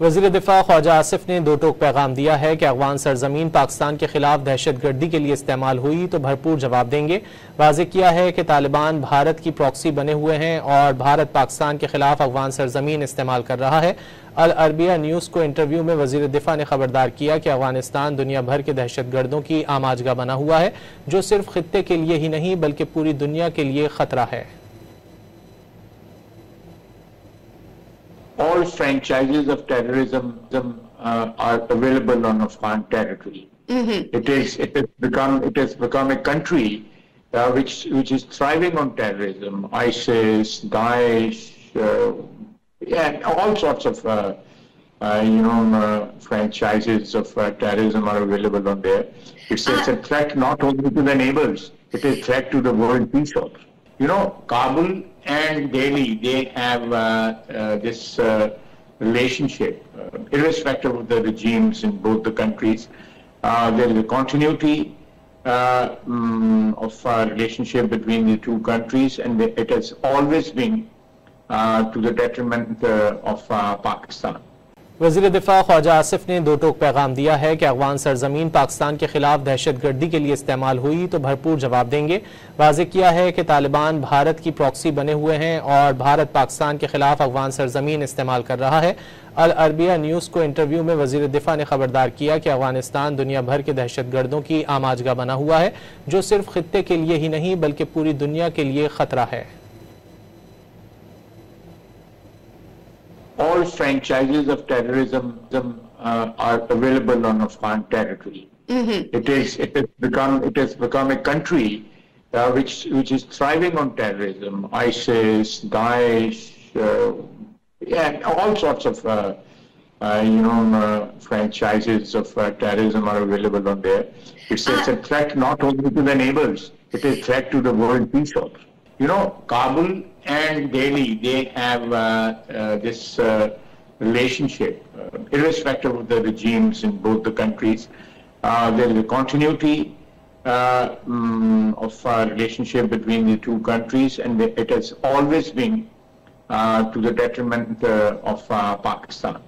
वज़ीर दिफा ख्वाजा आसिफ ने दो टोक पैगाम दिया है कि अफगान सरजमीन पाकिस्तान के खिलाफ दहशतगर्दी के लिए इस्तेमाल हुई तो भरपूर जवाब देंगे। वाज़ेह किया है कि तालिबान भारत की प्रॉक्सी बने हुए हैं और भारत पाकिस्तान के खिलाफ अफगान सरजमीन इस्तेमाल कर रहा है। अल अरबिया न्यूज़ को इंटरव्यू में वज़ीर दिफा ने खबरदार किया कि अफगानिस्तान दुनिया भर के दहशतगर्दों की आमाजगा बना हुआ है, जो सिर्फ खित्ते के लिए ही नहीं बल्कि पूरी दुनिया के लिए खतरा है। All franchises of terrorism are available on Afghan territory. It has become a country which is thriving on terrorism. ISIS, Daesh, and all sorts of franchises of terrorism are available on there. It's a threat not only to the neighbors; it is a threat to the world peace also. Kabul and Delhi, they have this relationship, irrespective of the regimes in both the countries. There is a continuity of relationship between the two countries, and it has always been to the detriment of Pakistan. वज़ीर दिफा ख्वाजा आसिफ ने दो टोक पैगाम दिया है कि अफगान सरजमीन पाकिस्तान के खिलाफ दहशतगर्दी के लिए इस्तेमाल हुई तो भरपूर जवाब देंगे। वाज़ेह किया है कि तालिबान भारत की प्रॉक्सी बने हुए हैं और भारत पाकिस्तान के खिलाफ अफगान सरजमीन इस्तेमाल कर रहा है। अल अरबिया न्यूज़ को इंटरव्यू में वज़ीर दिफा ने खबरदार किया कि अफगानिस्तान दुनिया भर के दहशतगर्दों की आमाजगा बना हुआ है, जो सिर्फ खित्ते के लिए ही नहीं बल्कि पूरी दुनिया के लिए खतरा है। All franchises of terrorism are available on Afghan territory. It has become a country which is thriving on terrorism. ISIS, Daesh, and all sorts of franchises of terrorism are available on there. It's a threat not only to the neighbors; it is a threat to the world peace also. Kabul and Delhi, they have this relationship, irrespective of the regimes in both the countries. There is a continuity of relationship between the two countries, and it has always been to the detriment of Pakistan.